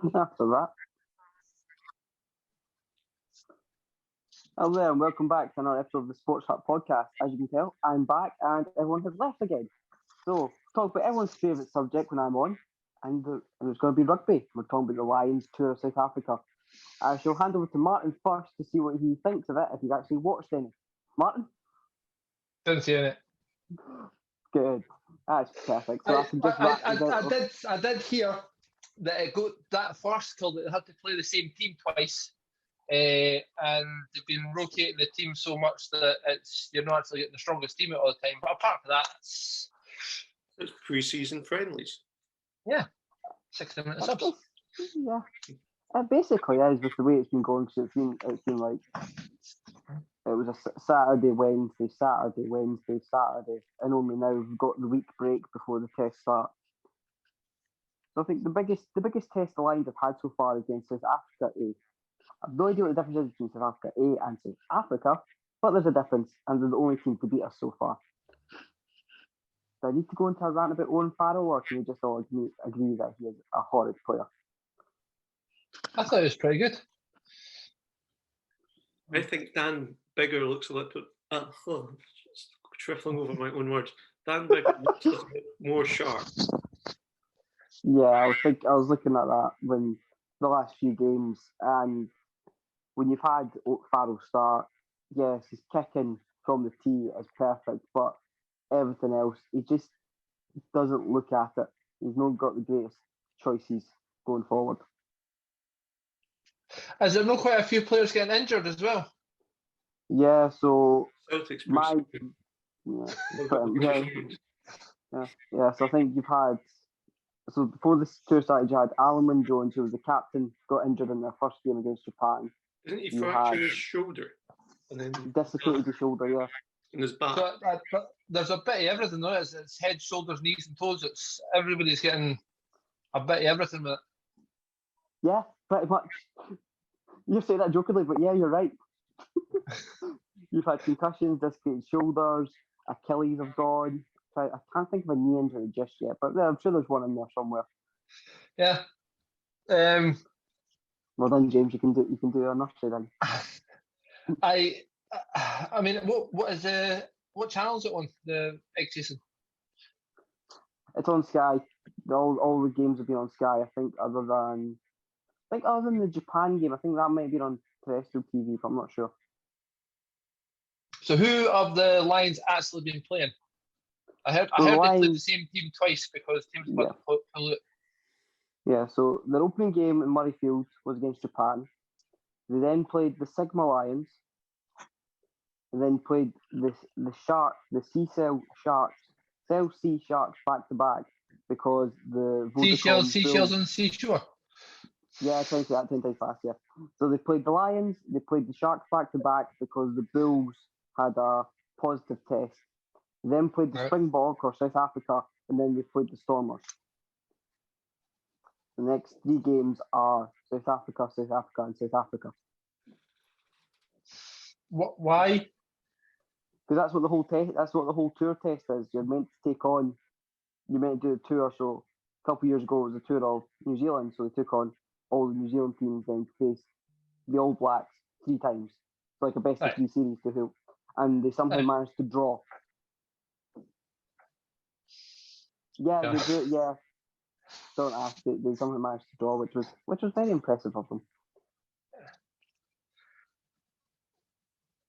after that. Hello there, and welcome back to another episode of the Sports Hut podcast. As you can tell, I'm back, and everyone has left again. So, talk about everyone's favourite subject when I'm on, and it's going to be rugby. We're talking about the Lions tour of South Africa. I shall hand over to Martin first to see what he thinks of it, if he's actually watched any. Martin? Didn't see it. Good. That's perfect. So I did hear that it got that first call that they had to play the same team twice, and they've been rotating the team so much that you're not actually getting the strongest team out all the time. But apart from that, it's pre-season friendlies. Yeah, 60-minute subs. Yeah, it basically is with the way it's been going. So it's been like it was a Saturday, Wednesday, and only now we've got the week break before the test start. So I think the biggest test the Lions have had so far against South Africa A. I've no idea what the difference is between South Africa A and South Africa, but there's a difference, and they're the only team to beat us so far. Do I need to go into a rant about Owen Farrell, or can we just all agree that he is a horrid player? I thought it was pretty good. I think Dan Bigger looks a little bit... trifling over my own words. Dan Bigger looks a bit more sharp. Yeah, I was looking at that when the last few games, and when you've had Farrell start, yes, his kicking from the tee is perfect, but everything else, he just doesn't look at it. He's not got the greatest choices going forward. Is there not quite a few players getting injured as well? Yeah, so Celtics so I think you've had, so before this tour started, you had Alun Wyn Jones, who was the captain, got injured in their first game against Japan. Isn't he fractured his shoulder? And then dislocated his shoulder, yeah. And his back. So, there's a bit of everything, though. It's head, shoulders, knees, and toes. Everybody's getting a bit of everything with it. Yeah, pretty much. You say that jokingly, but yeah, you're right. You've had concussions, dislocated shoulders, Achilles have gone. I can't think of a knee injury just yet, but I'm sure there's one in there somewhere. Yeah. Well done, James. You can do a nursery then. I mean, what channel is it on, the egg chasing? It's on Sky. All the games have been on Sky. I think other than the Japan game, I think that might have been on terrestrial TV, but I'm not sure. So who of the Lions actually been playing? I heard they played the same team twice because teams got to pull it. Yeah, so their opening game in Murrayfield was against Japan. They then played the Sigma Lions, and then played the Sea Sharks back to back because the Seashells on seashore. Yeah, trying to say that 10 times fast, yeah. So they played the Lions, they played the Sharks back to back because the Bulls had a positive test. They then played the Springbok or South Africa, and then they played the Stormers. The next three games are South Africa, and South Africa. Why? Because that's what the whole tour test is. You're meant to do a tour. So a couple of years ago it was a tour of New Zealand, so they took on all the New Zealand teams then to face the All Blacks 3 times. It's like a best of 3 series to hoop. And they somehow managed to draw. Yeah, they do. Yeah, don't ask. They somehow managed to draw, which was very impressive of them.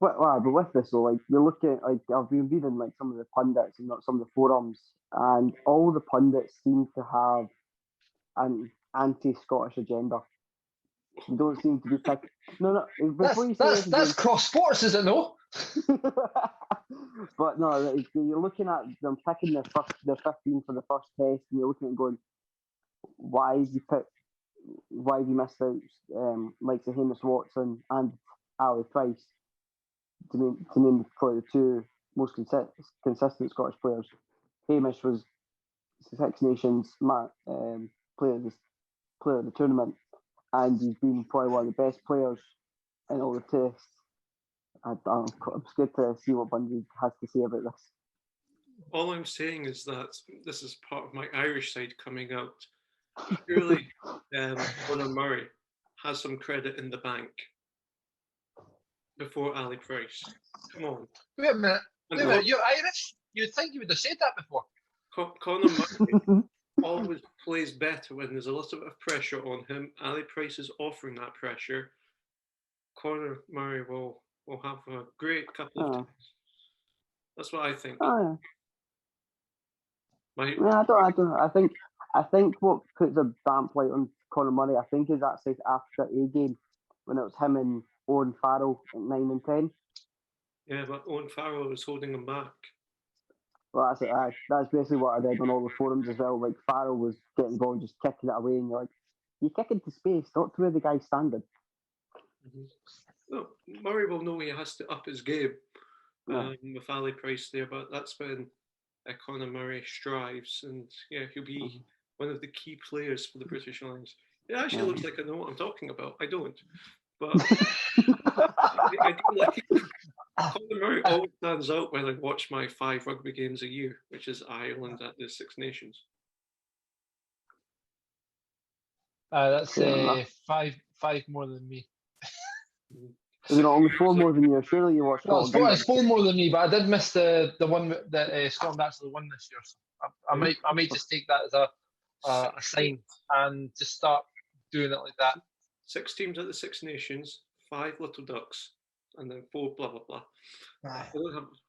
But with this though, like you're looking at, like I've been reading like some of the pundits and not some of the forums, and all the pundits seem to have an anti-Scottish agenda. You don't seem to be picking. No. That's cross sports, is it? No. But no, like, you're looking at them picking their 15 for the first test, and you're looking at going, why have you missed out like the Hamish Watson and Ali Price to name probably the 2 most consistent Scottish players. Hamish was Six Nations player of the tournament, and he's been probably one of the best players in all the tests. I'm scared to see what Bundy has to say about this. All I'm saying is that this is part of my Irish side coming out. surely Conor Murray has some credit in the bank before Ali Price. Come on. Wait a minute. And Wait a minute. You're Irish? You'd think you would have said that before. Conor Murray always plays better when there's a little bit of pressure on him. Ali Price is offering that pressure. Conor Murray will have a great couple of times. That's what I think. Oh, yeah. I don't. I think what puts a damp light on Conor Murray, I think, is that South Africa A game when it was him and Owen Farrell at 9 and 10. Yeah, but Owen Farrell was holding him back. Well, that's it. That's basically what I read on all the forums as well. Like Farrell was getting the ball, just kicking it away, and you're like, you kick into space, not to where the guy's standing. Mm-hmm. No, Murray will know he has to up his game with Ali Price there, but that's when Conor Murray strives, and he'll be one of the key players for the British Lions. It actually looks like I know what I'm talking about. I don't, but I do like it. Conor Murray always stands out when I watch my 5 rugby games a year, which is Ireland at the Six Nations. That's five more than me. Is it only 4 more than you? Surely you watched. Well, it's 4 more than me, but I did miss the one that Scotland actually won this year. So I might just take that as a sign and just start doing it like that. 6 teams at the Six Nations, 5 Little Ducks, and then 4 blah blah blah. I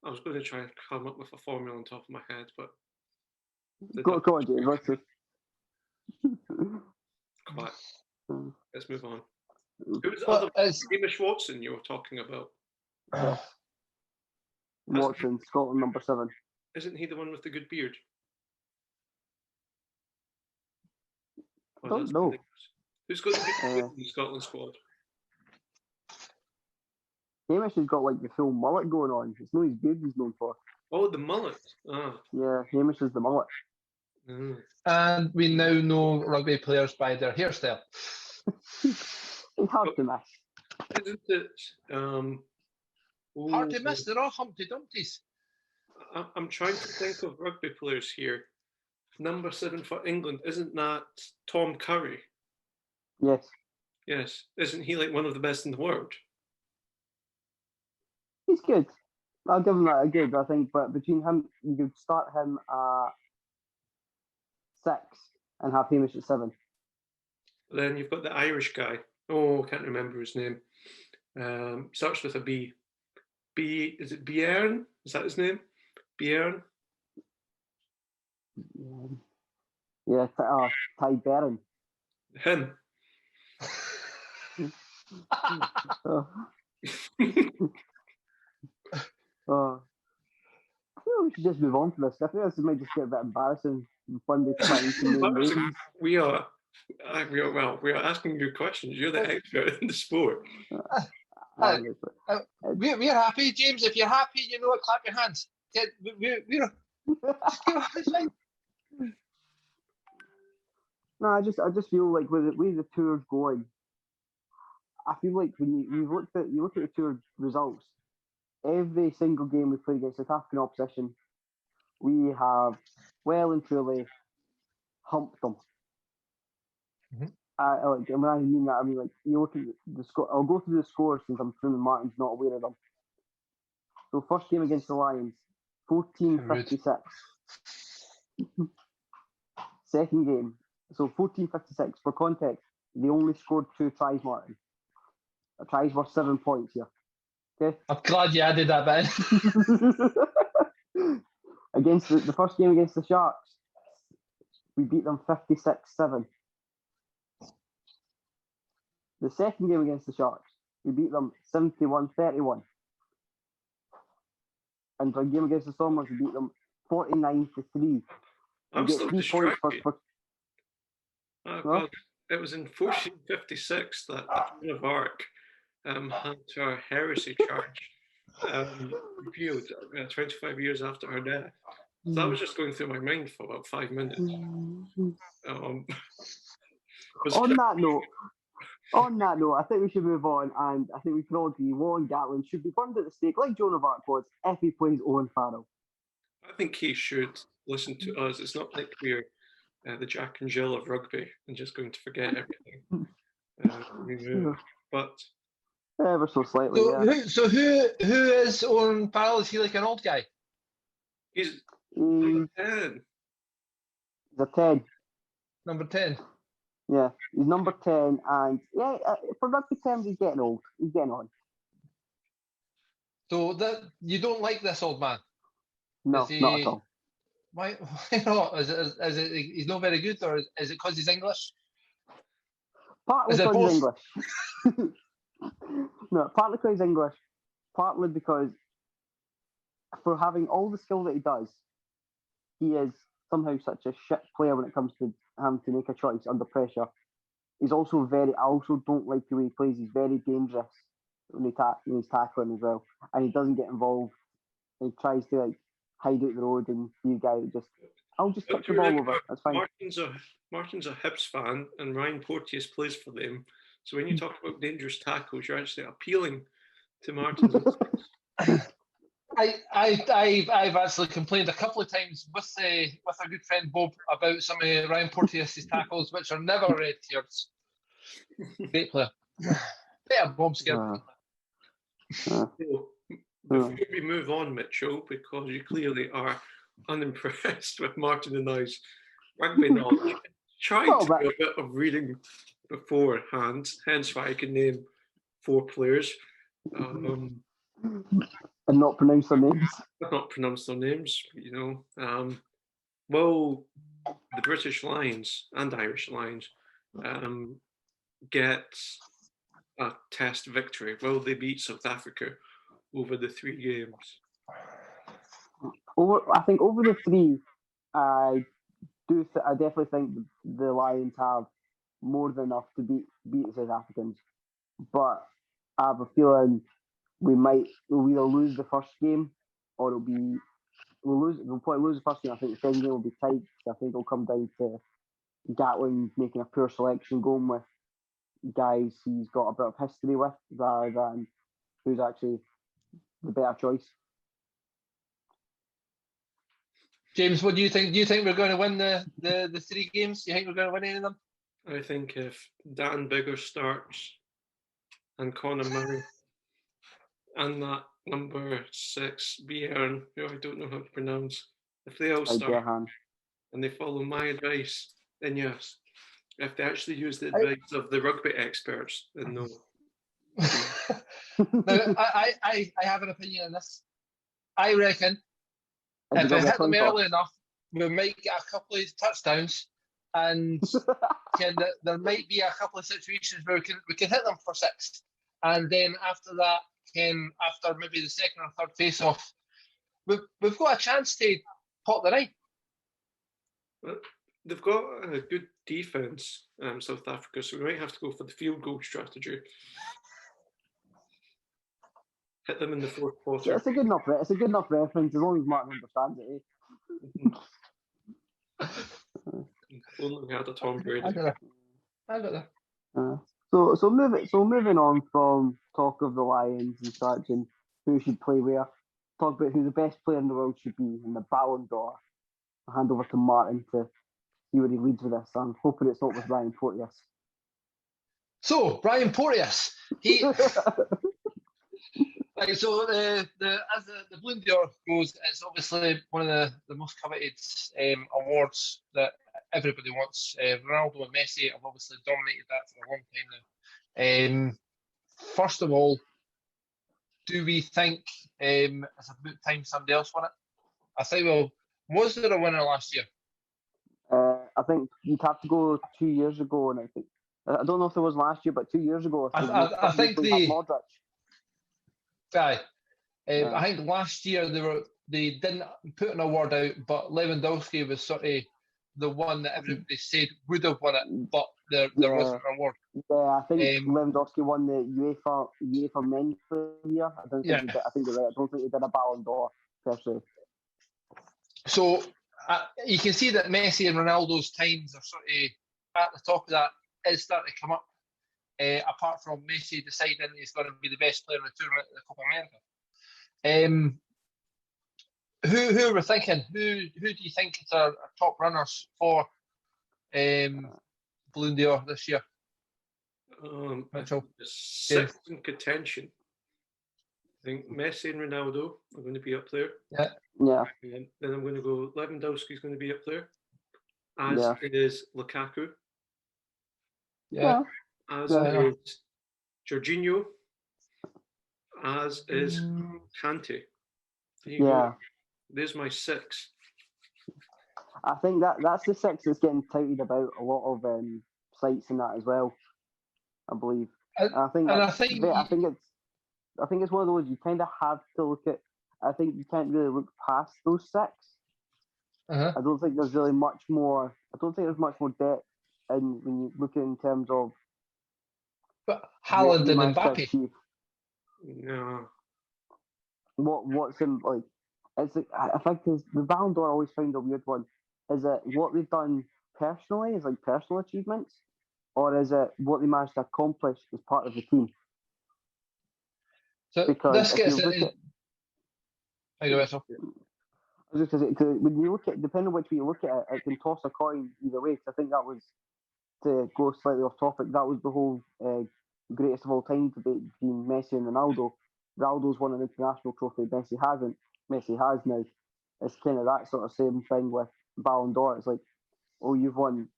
was going to try and come up with a formula on top of my head, but go on, James. What's it? Quiet. Let's move on. Who's the other Hamish Watson you were talking about? Watson, Scotland number 7. Isn't he the one with the good beard? I don't know. Who's got the good beard in the Scotland squad? Hamish has got like the full mullet going on. It's not his beard he's known for. Oh, the mullet. Yeah, Hamish is the mullet. And we now know rugby players by their hairstyle. It's hard to miss. Isn't it? Hard to miss. They're all Humpty Dumptys. I'm trying to think of rugby players here. Number 7 for England, isn't that Tom Curry? Yes. Yes. Isn't he like one of the best in the world? He's good. I'll give him that a good, I think. But between him, you could start him at 6 and have Hamish at 7. Then you've got the Irish guy. Oh, I can't remember his name. Starts with a B. Is it Bjorn? Is that his name? Bjorn? Yeah, Ty Barron. Him. I feel we should just move on to this. I think this might just get a bit embarrassing. One day trying to name names. We are asking you questions. You're the expert in the sport. We're happy, James. If you're happy, you know what? Clap your hands. We're it's fine. No, I just feel like with the way the tour's going, I feel like when you look at the tour results, every single game we play against South African opposition, we have well and truly humped them. Mm-hmm. When I mean that, I mean like you look at the score. I'll go through the scores since I'm assuming Martin's not aware of them. So first game against the Lions, 14-56. Second game, so 14-56. For context, they only scored 2 tries, Martin. The tries were 7 points here. Okay. I'm glad you added that bit. Against the first game against the Sharks, we beat them 56-7. The second game against the Sharks, we beat them 71-31. And for a game against the Stormers, we beat them 49-3. I'm still distracted. God, it was in 1456 that Joan of Arc had her heresy charge repealed 25 years after her death. So that was just going through my mind for about 5 minutes. On that note, I think we should move on, and I think we can all agree Warren Gatland should be burned at the stake like Joan of Arc was if he plays Owen Farrell. I think he should listen to us. It's not like we're the Jack and Jill of rugby and just going to forget everything. But ever so slightly, So who is Owen Farrell? Is he like an old guy? he's He's 10. a 10. Number 10. Yeah, he's number 10, and yeah, for rugby terms, he's getting old. He's getting on. So that you don't like this old man? No, Is he, not at all. why not? Is it he's not very good, or is it because he's English? Partly Is it because he's both? English. No, partly because he's English. Partly because for having all the skill that he does, he is somehow such a shit player when it comes to having to make a choice under pressure. He's also I also don't like the way he plays. He's very dangerous when he's tackling as well. And he doesn't get involved. He tries to like hide out the road and be a guy that just, I'll just kick the ball over. That's fine. Martin's a Hibs fan, and Ryan Porteous plays for them. So when you talk about dangerous tackles, you're actually appealing to Martin's. I've actually complained a couple of times with our good friend Bob about some of Ryan Porteous' tackles, which are never red tears. Great player. Better bomb scared. Before we move on, Mitchell, because you clearly are unimpressed with Martin and I's rugby knowledge, try to do a bit of reading beforehand, hence why I can name 4 players. And not pronounce their names. Not pronounce their names, will the British Lions and Irish Lions get a test victory? Will they beat South Africa over the 3 games? I think over the 3, I definitely think the Lions have more than enough to beat the South Africans. But I have a feeling we'll either lose the first game or we'll probably lose the first game. I think the second game will be tight. I think it'll come down to Gatland making a poor selection, going with guys he's got a bit of history with rather than who's actually the better choice. James, what do you think? Do you think we're going to win the 3 games? Do you think we're going to win any of them? I think if Dan Biggar starts and Conor Murray and that number 6 Bjorn, who I don't know how to pronounce, if they all start and they follow my advice, then yes. If they actually use the advice of the rugby experts, then no. Now, I have an opinion on this. I reckon if we hit them early enough, we might get a couple of touchdowns, and there might be a couple of situations where we can hit them for 6, and then after that, after maybe the second or third face-off, we've got a chance to pop the night. Well, they've got a good defence, South Africa, so we might have to go for the field goal strategy. Hit them in the 4th quarter. Yeah, it's a good enough reference as long as Martin understands it. Only we had a Tom Brady. I got that. So moving on from talk of the Lions and such and who should play where, talk about who the best player in the world should be in the Ballon d'Or. I'll hand over to Martin to see where he leads with this. I'm hoping it's not with Ryan Porteous. So Ryan Porteous, he. Right, so as the Ballon d'Or goes, it's obviously one of the most coveted awards that everybody wants. Ronaldo and Messi have obviously dominated that for a long time now. First of all, do we think it's about time somebody else won it? I think, was there a winner last year? I think you'd have to go 2 years ago, and I don't know if there was last year, but 2 years ago. I think Modric. Aye. I think last year they didn't put an award out, but Lewandowski was sort of the one that everybody said would have won it, but there wasn't an award. Yeah, I think Lewandowski won the UEFA Men's Player. I think you're right. I don't think he did a Ballon d'Or per se. So you can see that Messi and Ronaldo's times are sort of at the top of that. Is starting to come up. Apart from Messi deciding he's going to be the best player in the tournament at the Copa America. Who are we thinking? Who do you think is our top runners for Balloon d'Or this year? Mitchell? The sixth in contention. I think Messi and Ronaldo are going to be up there. Yeah. And then I'm going to go Lewandowski's going to be up there, as Yeah. is Lukaku, Yeah. as Yeah. is Jorginho, as is Kante. There you go. There's my six. I think that's the six that's getting touted about a lot of sites and that as well. I believe. I think it's one of those you kind of have to look at. I think you can't really look past those six. Uh-huh. I don't think there's really much more. I don't think there's much more depth in when you look in terms of. But Haaland and Mbappe. No. What's in like? I think the Ballon d'Or I always found a weird one. Is it what they've done personally, is like personal achievements, or is it what they managed to accomplish as part of the team? So because this gets when you look at, depending on which way you look at it, it can toss a coin either way. Because I think that was, to go slightly off topic, that was the whole greatest of all time debate between Messi and Ronaldo. Ronaldo's won an international trophy, Messi hasn't. Messi has now. It's kind of that sort of same thing with Ballon d'Or. It's like, oh, you've won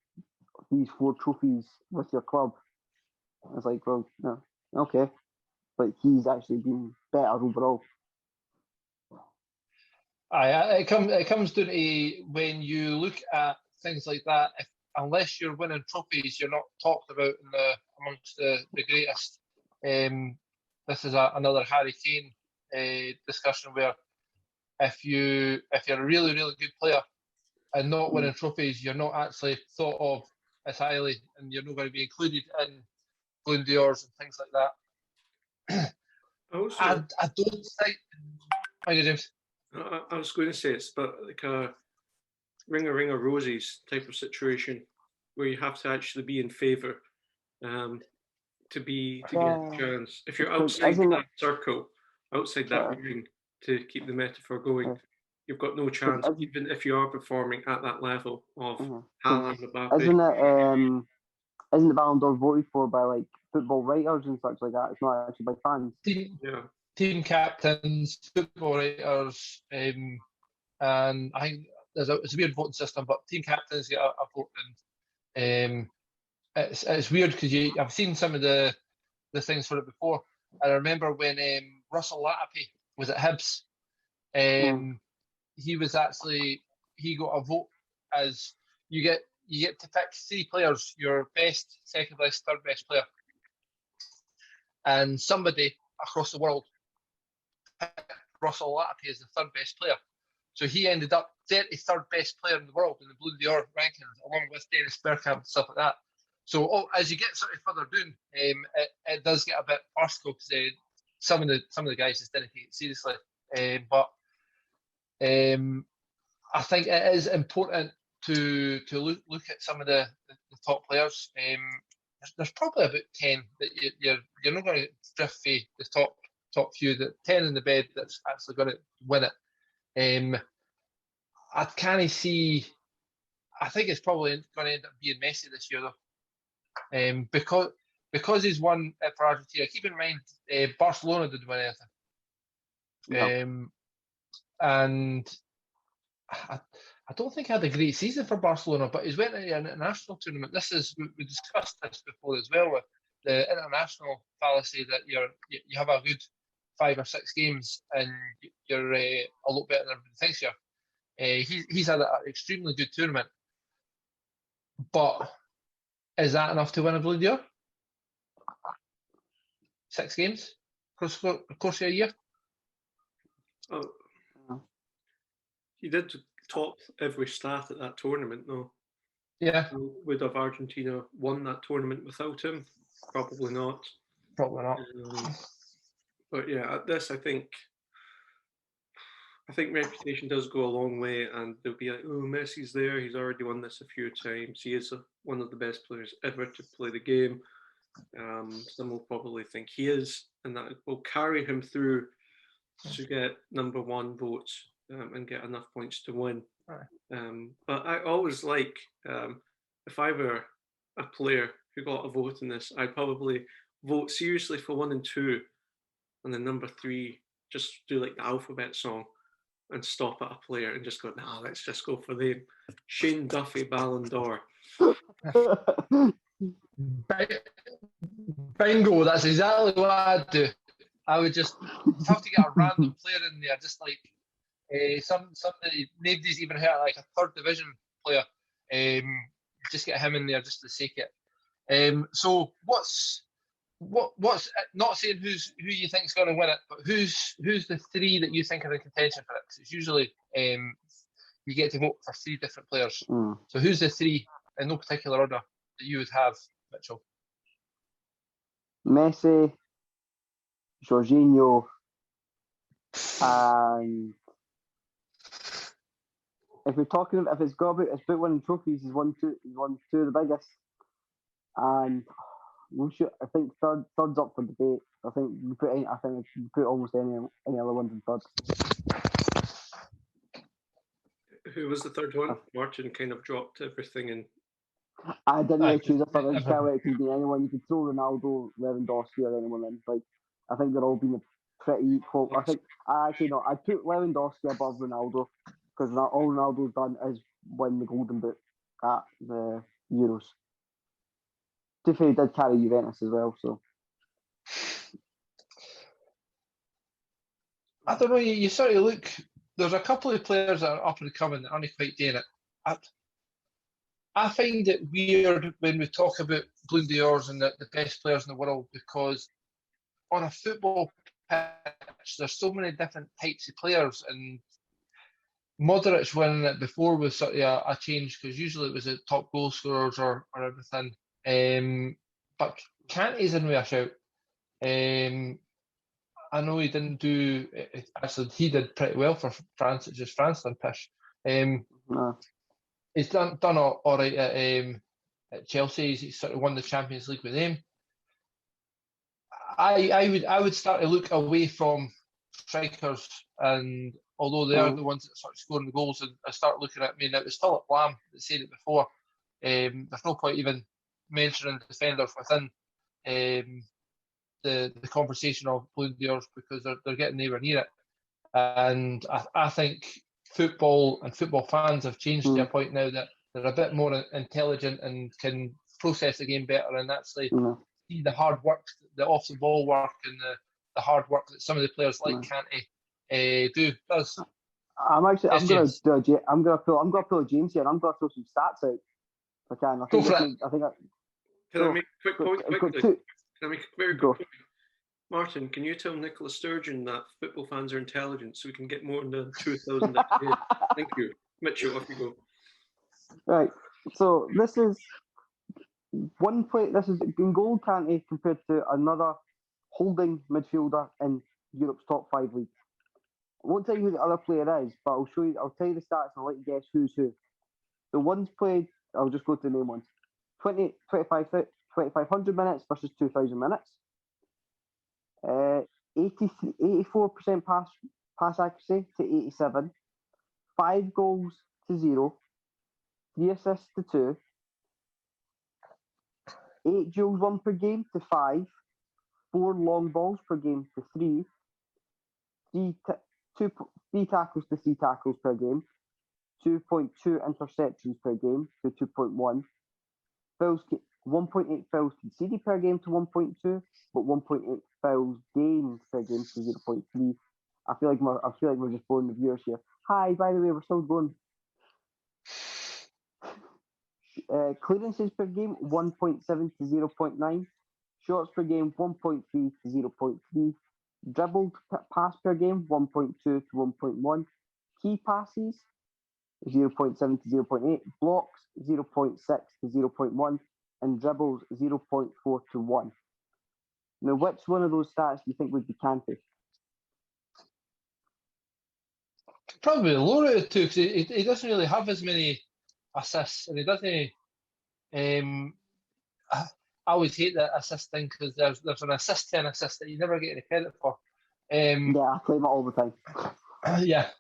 these 4 trophies with your club. It's like, well, no, okay, but he's actually been better overall. It comes down to when you look at things like that. Unless you're winning trophies, you're not talked about amongst the greatest. This is another Harry Kane discussion where if you're a really, really good player and not winning trophies, you're not actually thought of as highly, and you're not going to be included in Balloon d'Ors and things like that. I don't think. Hi, James. I was going to say it's but like a ring of roses type of situation where you have to actually be in favour to get a chance. If you're outside that circle, outside that ring, to keep the metaphor going, you've got no chance, even if you are performing at that level of Haaland and Mbappe. Isn't the Ballon d'Or voted for by like football writers and such like that? It's not actually by fans. Team captains, football writers, and I think it's a weird voting system, but team captains get a vote, and it's weird because I've seen some of the things for it before. I remember when Russell Latapi was at Hibs, he got a vote as you get to pick 3 players, your best, second best, third best player, and somebody across the world picked Russell Latapi as the third best player. So he ended up 33rd best player in the world in the Balloon d'Or rankings, along with Dennis Bergkamp and stuff like that. So as you get sort of further down, it does get a bit personal because some of the guys just didn't take it seriously. But I think it is important to look at some of the top players. There's probably about 10 that you're not going to drift for the top few. That 10 in the bed that's actually going to win it. I can't see. I think it's probably going to end up being Messi this year, though, because he's won it for Argentina. Keep in mind, Barcelona didn't win anything, and I don't think he had a great season for Barcelona. But he's went to an international tournament. We discussed this before as well, with the international fallacy that you have a good 5 or 6 games and you're a lot better than everybody thinks you are. He's had an extremely good tournament, but is that enough to win a Balloon d'Or? 6 games across of a year? Oh, he did top every stat at that tournament, though. Yeah. Would have Argentina won that tournament without him? Probably not. Probably not. But yeah, at this, I think reputation does go a long way, and they'll be like, oh, Messi's there, he's already won this a few times, he is one of the best players ever to play the game. Some will probably think he is, and that will carry him through to get number 1 votes and get enough points to win. But I always like if I were a player who got a vote in this, I'd probably vote seriously for 1 and 2, and then number 3 just do like the alphabet song and stop at a player and just go, nah, let's just go for them. Shane Duffy, Ballon d'Or. Bingo, that's exactly what I'd do. I would just have to get a random player in there, just like somebody nobody's even heard, like a third division player. Just get him in there just to sake it. So what's not saying who you think's going to win it, but who's the 3 that you think are in contention for it? Because it's usually you get to vote for 3 different players. So who's the 3 in no particular order that you would have, Mitchell? Messi, Jorginho, and if we're talking, if it's about winning trophies, he's won 2 of the biggest, and I think third's up for debate. I think we put almost any other ones in third. Who was the third one? Martin kind of dropped everything in. I didn't really choose a third. I just can't wait. It could be anyone. You could throw Ronaldo, Lewandowski, or anyone in. Like, I think they're all being pretty equal. I think I put Lewandowski above Ronaldo because all Ronaldo's done is win the Golden Boot at the Euros. He did carry Juventus as well, so. I don't know, you sort of look, there's a couple of players that are up and coming that aren't quite doing it. I find it weird when we talk about Ballon d'Ors and the best players in the world, because on a football pitch, there's so many different types of players, and Modric winning it before was sort of a change, because usually it was the top goal scorers or everything. But Kante's in with a shout. I know he didn't do. Actually, he did pretty well for France. It's just France done pish. He's done all right at Chelsea. He's sort of won the Champions League with them. I would start to look away from strikers, and although they are the ones that start scoring the goals, and I start looking at. I mean, it was Philip Lam that said it before. There's no point even mentioning defenders within the conversation of Ballon d'Ors, because they're getting nowhere near it. And I think football and football fans have changed to a point now that they're a bit more intelligent and can process the game better, and actually see the hard work, the off the ball work, and the hard work that some of the players like Kante do. I'm gonna pull a James here, and I'm gonna throw some stats out if I can. Go for it. Can I make a quick point quickly? Can I make a very quick point? Martin, can you tell Nicola Sturgeon that football fans are intelligent so we can get more than 2,000 episodes? Thank you. Mitchell, off you go. Right. So this is one play. This is N'Golo Kante compared to another holding midfielder in Europe's top 5 leagues. I won't tell you who the other player is, but I'll show you. I'll tell you the stats and I'll let you guess who's who. The ones played, I'll just go to the main ones. 2,500 minutes versus 2,000 minutes. 84% pass accuracy to 87. 5 goals to 0. 3 assists to 2. 8 duels won per game to 5. 4 long balls per game to 3. 3 tackles to 3 tackles per game. 2.2 interceptions per game to 2.1. Fouls, 1.8 fouls conceded per game to 1.2, but 1.8 fouls gained per game to 0.3. I feel like we're just boring the viewers here. Hi, by the way, we're still going. Clearances per game 1.7 to 0.9. Shots per game 1.3 to 0.3. Dribbled pass per game 1.2 to 1.1. Key passes 0.7 to 0.8. Blocks 0.6 to 0.1. And dribbles 0.4 to 1. Now, which one of those stats do you think would be Kante? Probably the lower of the two, because he doesn't really have as many assists, and he doesn't. I always hate that assist thing, because there's an assist to an assist that you never get any credit for. Yeah, I claim it all the time. Yeah.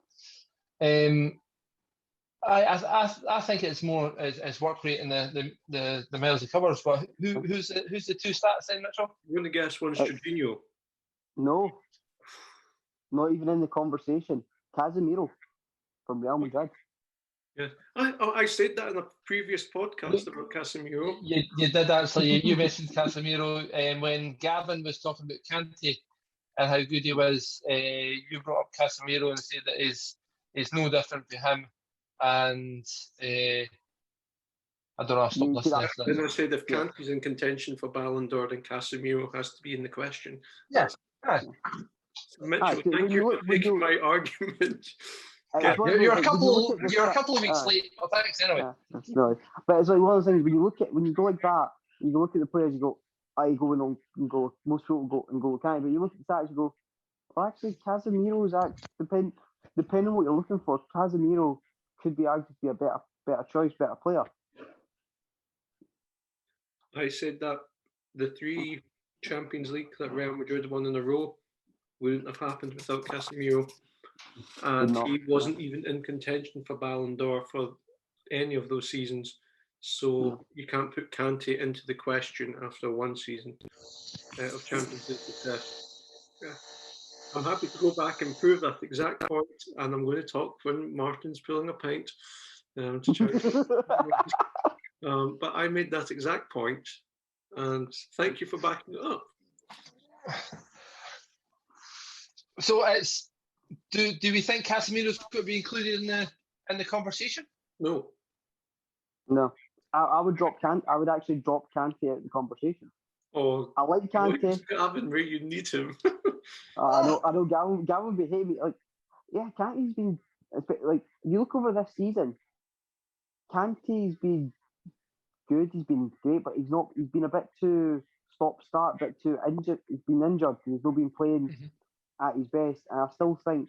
I think it's more as work rate and the miles he covers. But who's the two stats then, Mitchell? I'm going to guess one's Jorginho. No, not even in the conversation. Casemiro from Real Madrid. Yeah, I said that in a previous podcast about Casemiro. You did actually. You mentioned Casemiro, and when Gavin was talking about Kante and how good he was, you brought up Casemiro and said that is no different to him. And I don't know. I stopped listening. Then I said if Kante's in contention for Ballon d'Or, then Casemiro has to be in the question. Yes. Mitchell, thank you for taking my argument. You're a couple of weeks late. Well, thanks anyway. That's nice. But it's like one of those things when you go like that, you look at the players, you go, most people go Kante, but you look at the stats, you go, well, actually, Casemiro is actually depending on what you're looking for, Casemiro could be argued to be a better choice, better player. I said that the 3 Champions League that Real Madrid won in a row wouldn't have happened without Casemiro. And he wasn't even in contention for Ballon d'Or for any of those seasons. So you can't put Kante into the question after one season of Champions League success. Yeah. I'm happy to go back and prove that exact point, and I'm going to talk when Martin's pulling a pint to try. But I made that exact point, and thank you for backing it up. So it's do we think Casemiro's going to be included in the conversation? No. I would drop Kante. I would actually drop Kante out of the conversation. Oh, I like Kante. Gavin, where you need him. I know. Gavin would be hating me. Like, yeah, Kante's been like. You look over this season. Kante's been good. He's been great, but he's not. He's been a bit too stop-start, a bit too injured. He's been injured. He's not been playing at his best, and I still think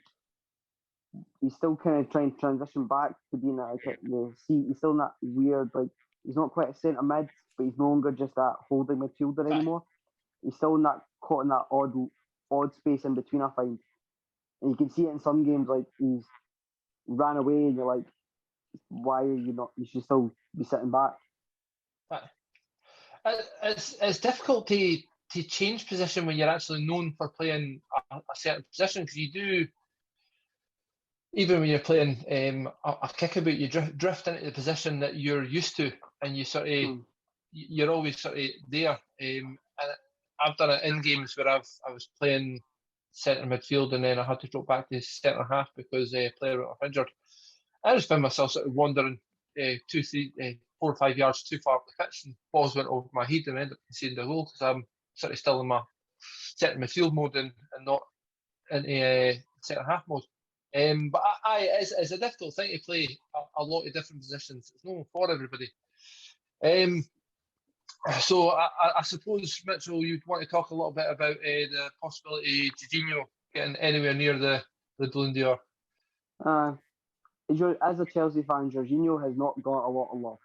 he's still kind of trying to transition back to being he's still in that weird, like, he's not quite a centre mid, but he's no longer just that holding midfielder anymore. He's still caught in that odd space in between, I find. And you can see it in some games, like he's ran away and you're like, why are you not? You should still be sitting back. It's difficult to change position when you're actually known for playing a certain position, because you do, even when you're playing a kickabout, you drift into the position that you're used to, and you sort of you're always sort of there. And I've done it in games where I was playing centre midfield and then I had to drop back to centre half because a player got injured. I just found myself sort of wandering 4 or 5 yards too far up the pitch, and balls went over my head and I ended up conceding the goal because I'm sort of still in my centre midfield mode and not in centre half mode. But it's a difficult thing to play a lot of different positions. It's not for everybody. So I suppose, Mitchell, you'd want to talk a little bit about the possibility of Jorginho getting anywhere near the Ballon d'Or. As a Chelsea fan, Jorginho has not got a lot of love.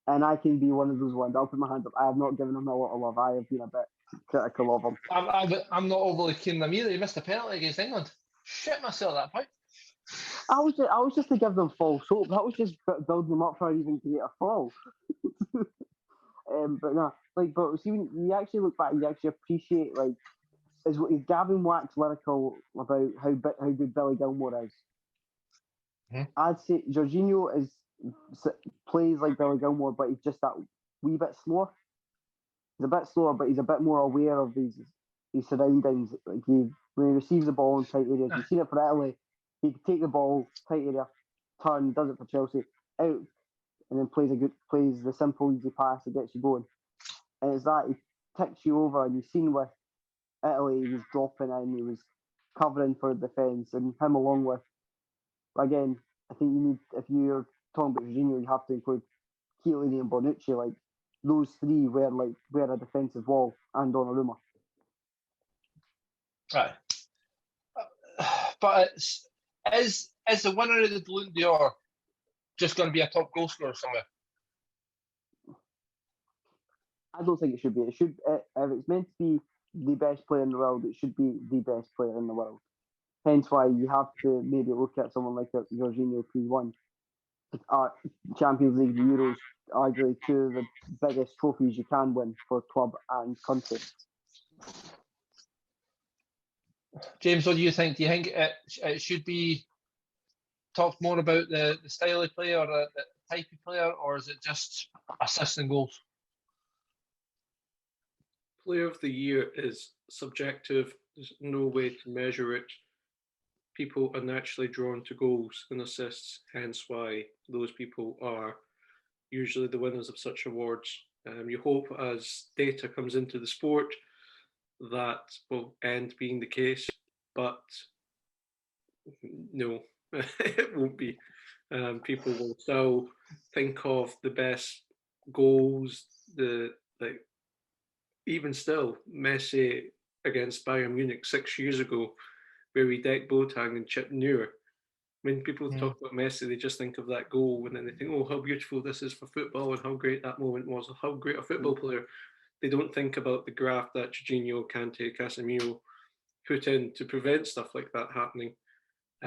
And I can be one of those ones. I'll put my hand up. I have not given him a lot of love. I have been a bit critical of him. I'm not overly keen on him either. He missed a penalty against England. Shit myself at that point. I was just to give them false hope. That was just building them up for even to get a fall. But no, but see, when you actually look back, you actually appreciate, is Gavin wax lyrical about how good Billy Gilmore is. Mm-hmm. I'd say Jorginho plays like Billy Gilmore, but he's just that wee bit slower. He's a bit slower, but he's a bit more aware of his surroundings. Like when he receives the ball in tight areas, you've seen it for Italy. He can take the ball, tight area, turn, does it for Chelsea, out, and then plays the simple, easy pass that gets you going. And it's that he ticks you over, and you've seen with Italy, he was dropping in, he was covering for the defence, and him along with, again, I think if you're talking about Jorginho, you have to include Chiellini and Bonucci. Those three were a defensive wall, and Donnarumma. Right. But is the winner of the Ballon d'Or just going to be a top goal scorer somewhere? I don't think it should be. It should, if it's meant to be the best player in the world, it should be the best player in the world. Hence why you have to maybe look at someone like Jorginho P1. Champions League, Euros, arguably two of the biggest trophies you can win for club and country. James, what do you think? Do you think it should be talked more about the style of play or the type of player, or is it just assists and goals? Player of the year is subjective. There's no way to measure it. People are naturally drawn to goals and assists, hence why those people are usually the winners of such awards. You hope as data comes into the sport that will end being the case, but no, it won't be. People will still think of the best goals, even still, Messi against Bayern Munich 6 years ago, where he decked Boateng and chipped Neuer. When people talk about Messi, they just think of that goal, and then they think, oh, how beautiful this is for football and how great that moment was, or how great a football player. They don't think about the graft that Jorginho, Kante, Casemiro put in to prevent stuff like that happening.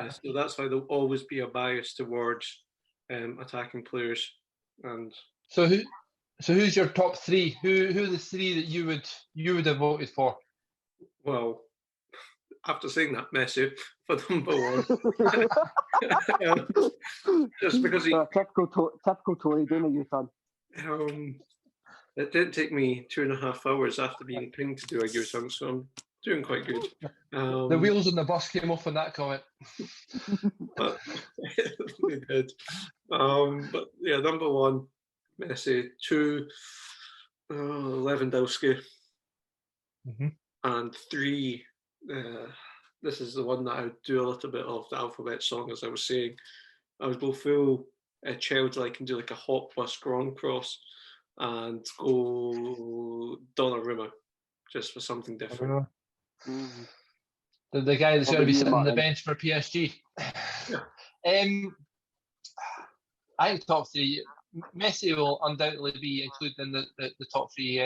So that's why there'll always be a bias towards attacking players. And so who's your top three? Who are the three that you would have voted for? Well, after saying that, Messi for number one, just because he typical Tory, don't you, son? It didn't take me 2.5 hours after being pinged to do a U-turn, so I'm doing quite good. The wheels on the bus came off on that comment. But they did. But yeah, number one, Messi. Two, Lewandowski. And three, this is the one that I would do a little bit of the alphabet song, as I was saying. I would go full childlike and do like a hot bus Grand Cross and go Donnarumma, just for something different. The guy that's going to be sitting on the bench for PSG. Yeah. I think top three, Messi will undoubtedly be included in the top three.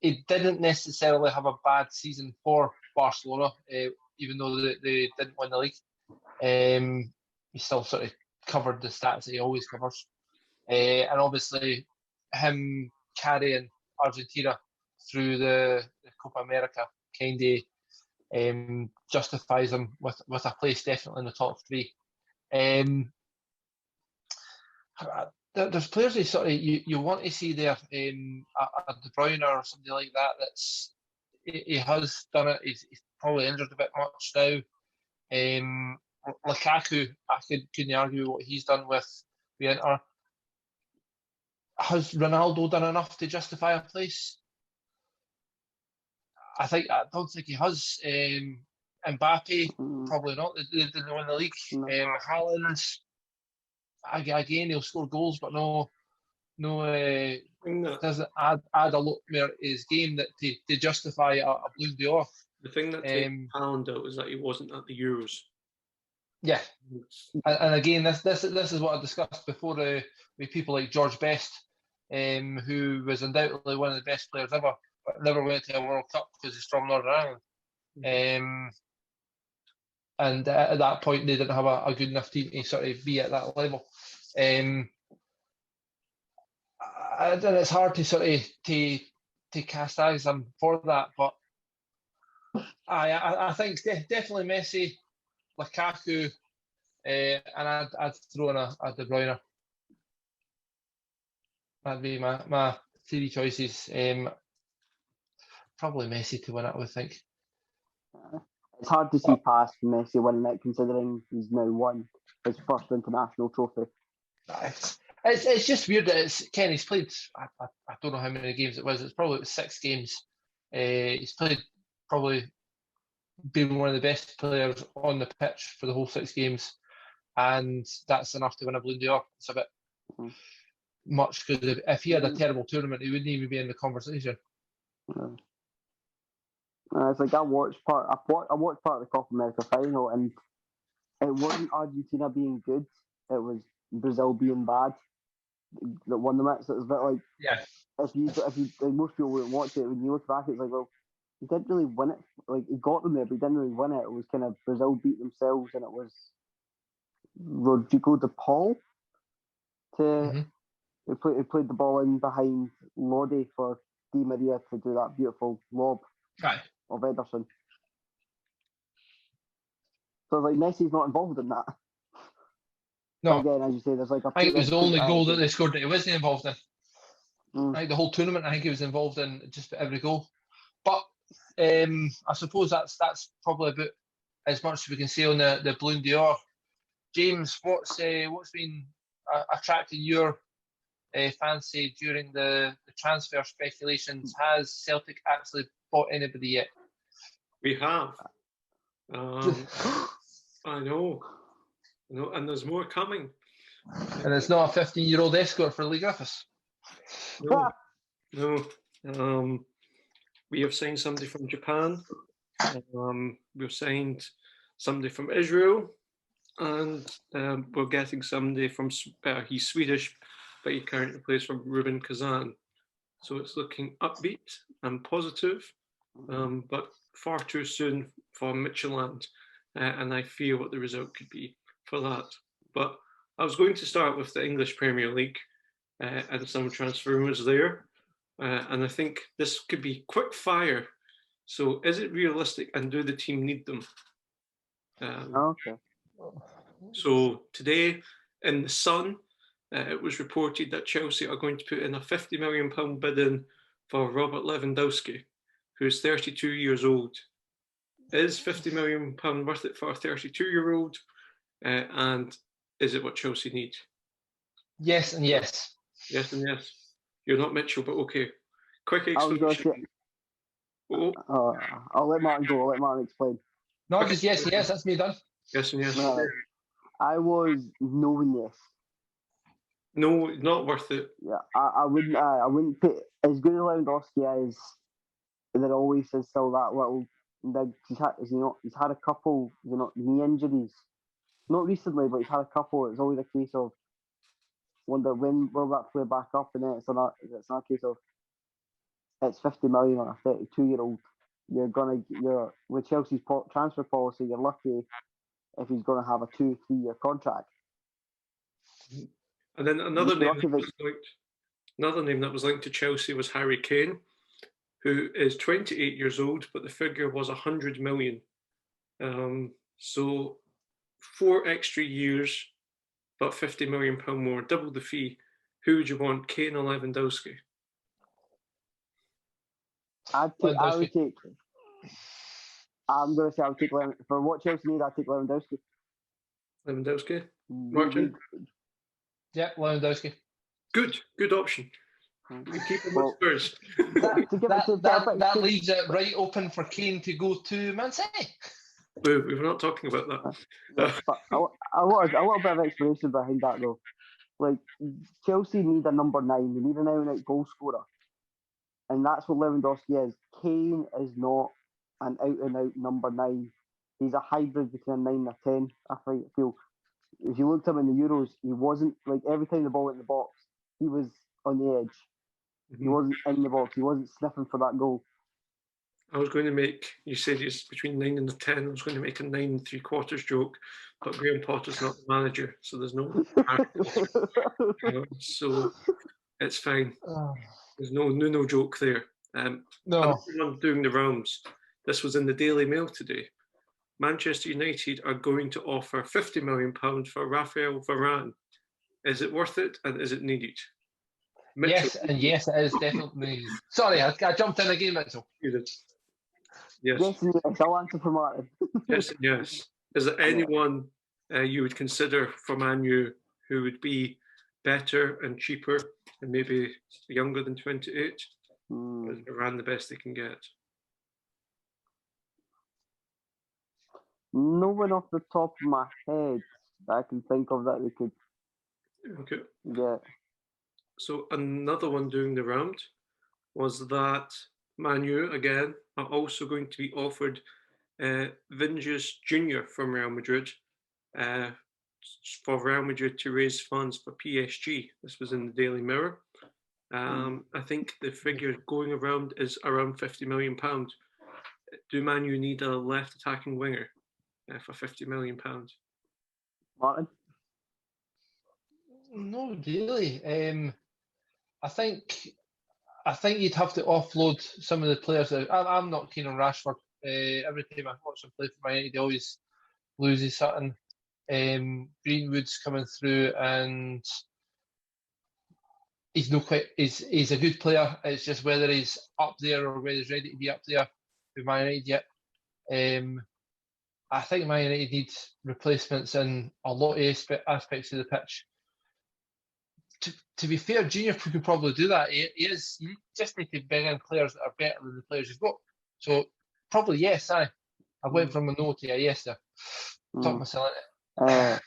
He didn't necessarily have a bad season for Barcelona, even though they didn't win the league. He still sort of covered the stats that he always covers. And obviously, him carrying Argentina through the Copa America kind of justifies him with a place definitely in the top three. There's players that sort of you want to see there, a De Bruyne or something like that. He has done it. He's probably injured a bit much now. Lukaku, I couldn't argue what he's done with the Inter. Has Ronaldo done enough to justify a place? I don't think he has. Mbappe, probably not. They didn't win the league. Haaland, again, he'll score goals, but no, doesn't add a lot more to his game that to justify a Ballon d'Or. The thing that takes Haaland out is that he wasn't at the Euros. Yeah, and again, this is what I discussed before with people like George Best, who was undoubtedly one of the best players ever, but never went to a World Cup because he's from Northern Ireland. And at that point, they didn't have a good enough team to sort of be at that level. And it's hard to sort of to chastise them for that, but I think definitely Messi, Lukaku, and I'd throw in a De Bruyne. That'd be my three choices. Probably Messi to win it, I would think. It's hard to see past Messi winning it, considering he's now won his first international trophy. It's just weird that Kenny's played. I don't know how many games it was. It's probably 6 games. He's played, probably been one of the best players on the pitch for the whole 6 games, and that's enough to win a Ballon d'Or. It's a bit much, because if he had a terrible tournament, he wouldn't even be in the conversation. It's like I watched part of the Copa America final, and it wasn't Argentina being good; it was Brazil being bad that won the match. So it was a bit like, if you like, most people wouldn't watch it. When you look back, it's like, well, he didn't really win it. Like, he got them there, but he didn't really win it. It was kind of Brazil beat themselves, and it was Rodrigo de Paul to he played the ball in behind Lodi for Di Maria to do that beautiful lob of Ederson. So like Messi's not involved in that. No. But again, as you say, there's like a. I think it was the only goal that they scored that he wasn't involved in. I think the whole tournament, I think he was involved in just every goal. But I suppose that's probably about as much as we can say on the Ballon d'Or. James, what's been attracting your fancy during the transfer speculations? Has Celtic actually bought anybody yet? We have. I know, and there's more coming. And it's not a 15-year-old escort for Lee Griffiths. No. We have signed somebody from Japan. We've signed somebody from Israel, and we're getting somebody from. He's Swedish, but he currently plays for Rubin Kazan. So it's looking upbeat and positive, but far too soon for Midtjylland, and I fear what the result could be for that. But I was going to start with the English Premier League and some transfer rumours there. And I think this could be quick fire. So is it realistic and do the team need them? Okay. So today in The Sun, it was reported that Chelsea are going to put in a £50 million bid in for Robert Lewandowski, who is 32 years old. Is £50 million worth it for a 32-year-old? And is it what Chelsea need? Yes and yes. Yes and yes. You're not Mitchell, but okay. Quick explanation. I'll let Martin go. I'll let Martin explain. No, just yes and yes. That's me done. Yes and yes. I was knowing this. No, not worth it. Yeah, I wouldn't put as good as Lewandowski is. There always is still that little. He's had a couple, knee injuries. Not recently, but he's had a couple. It's always a case of wonder when will that play back up, and then it's not a case of it's 50 million on a 32-year-old. You're with Chelsea's transfer policy. You're lucky if he's going to have a 2-3 year contract. And then another name that was linked to Chelsea was Harry Kane, who is 28 years old, but the figure was 100 million. So 4 extra years, but £50 million more, double the fee. Who would you want, Kane or Lewandowski? I would take. I'm going to say I would take for what Chelsea need. I'd take Lewandowski. Lewandowski, Martin. Yeah, Lewandowski. Good option. You keep him with Spurs. That leaves it right open for Kane to go to Man City. We were not talking about that. A little bit of explanation behind that though. Like Chelsea need a number 9. They need an out-and-out goal scorer, and that's what Lewandowski is. Kane is not an out-and-out number 9. He's a hybrid between a 9 and a 10. I feel. If you looked at him in the Euros, he wasn't like every time the ball went in the box, he was on the edge. He wasn't in the box. He wasn't sniffing for that goal. I was going to make, you said it's between 9 and the 10. I was going to make a 9 3/4 joke, but Graham Potter's not the manager, so there's no. So it's fine. There's no joke there. No. I'm doing the rounds. This was in the Daily Mail today. Manchester United are going to offer £50 million for Raphael Varane. Is it worth it and is it needed? Mitchell. Yes, and yes, it is definitely needed. Sorry, I jumped in again, Mitchell. You did. Yes. Yes, and yes. I'll answer for Martin. Yes, and yes. Is there anyone you would consider for Man U who would be better and cheaper and maybe younger than 28? Is Varane the best they can get? No one off the top of my head that I can think of that we could get. So another one doing the round was that Man U, again, are also going to be offered Vinicius Jr. from Real Madrid for Real Madrid to raise funds for PSG. This was in the Daily Mirror. I think the figure going around is around £50 million. Do Man U need a left attacking winger for £50 million? Martin? No, really. I think you'd have to offload some of the players. I'm not keen on Rashford. Every time I watch him play for Man United, he always loses something. Greenwood's coming through, and he's no quite. He's a good player. It's just whether he's up there or whether he's ready to be up there with Man United yet. I think Man United needs replacements in a lot of aspects of the pitch. To be fair, Junior could probably do that. You just need to bring in players that are better than the players you've got. So probably yes. I went from a no to a yes there. Talk myself into it.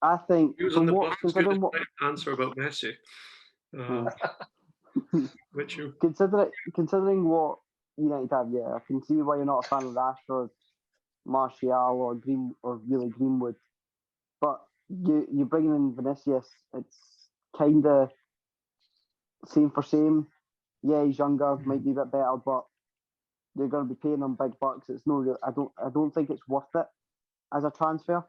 I think He was on the box good answer about Messi. Considering what United have, yeah, I can see why you're not a fan of Rashford, Martial, or really Greenwood. But you're bringing in Vinicius. It's kind of same for same. Yeah, he's younger, might be a bit better, but you're going to be paying him big bucks. It's no, I don't think it's worth it as a transfer.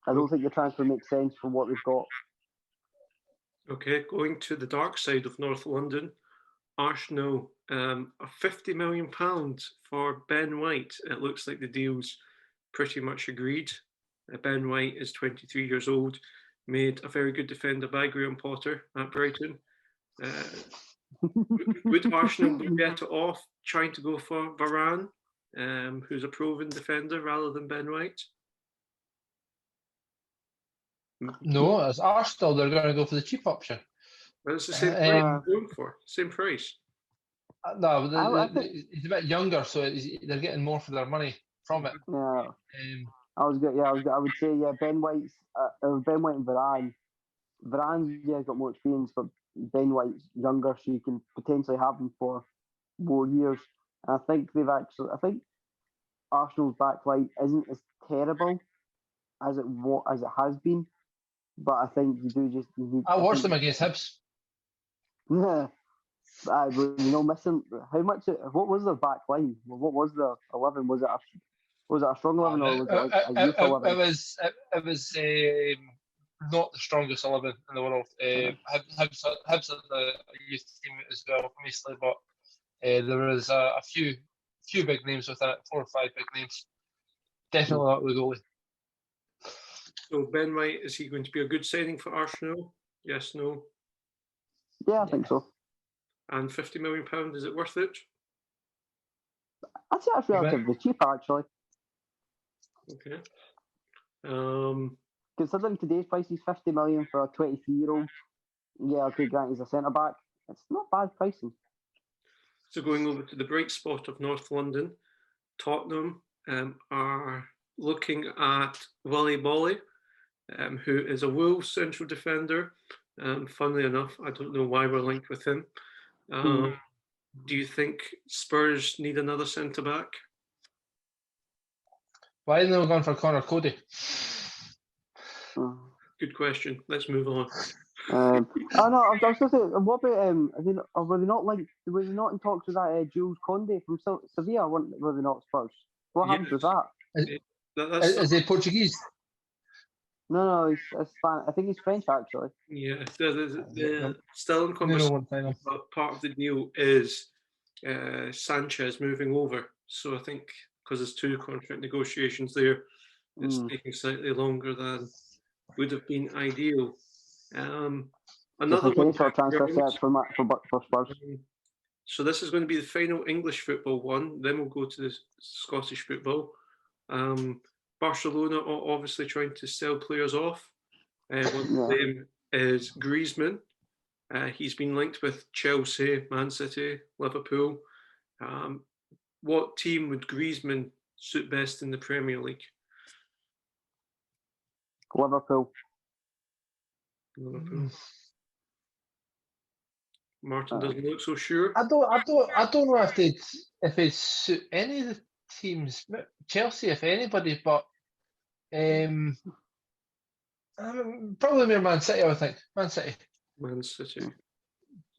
I don't think the transfer makes sense for what they've got. Okay, going to the dark side of North London, Arsenal, a £50 million for Ben White. It looks like the deal's pretty much agreed. Ben White is 23 years old, made a very good defender by Graham Potter at Brighton. Would Arsenal be better off trying to go for Varane, who's a proven defender, rather than Ben White? No, as Arsenal, they're going to go for the cheap option. But it's the same price they're going for. Same price. No, he's a bit younger, so they're getting more for their money from it. Yeah. I would say Ben White's Ben White and Varane. Varane's got more experience, but Ben White's younger, so you can potentially have him for more years. And I think Arsenal's backline isn't as terrible as it has been, but I think you need. I watched them against Hibs. Yeah, missing how much? What was their backline? What was the 11? Was it a strong 11 or was it like a youth 11? It was not the strongest 11 in the world. Hibs had the youth team as well, obviously, but there was a few big names within it, 4 or 5 big names. Definitely not the goalie. So Ben White, is he going to be a good signing for Arsenal? Yes, no? Yeah, I think so. And £50 million, is it worth it? I'd say that's relatively cheap, actually. Okay. Considering today's price is 50 million for a 23-year-old, yeah, okay, grant he's a centre back. It's not bad pricing. So going over to the bright spot of North London, Tottenham are looking at Willy Bolly, who is a Wolves central defender. Funnily enough, I don't know why we're linked with him. Do you think Spurs need another centre back? Why didn't they go for Connor Cody? Good question. Let's move on. I was going to say, what about were they not in talks with that Jules Conde from Sevilla? Were they not Spurs? What happened with that? Is he Portuguese? No, he's Spanish. I think he's French, actually. Yeah, they're still in conversation. But part of the deal is Sanchez moving over. So I think because there's 2 contract negotiations there, it's taking slightly longer than would have been ideal. Another one. Transfer search for Spurs. So this is going to be the final English football one. Then we'll go to the Scottish football. Barcelona are obviously trying to sell players off. One of them is Griezmann. He's been linked with Chelsea, Man City, Liverpool. What team would Griezmann suit best in the Premier League? Liverpool. Martin doesn't look so sure. I don't know if they suit any of the teams. Chelsea, if anybody, but probably more Man City. I would think Man City. Man City.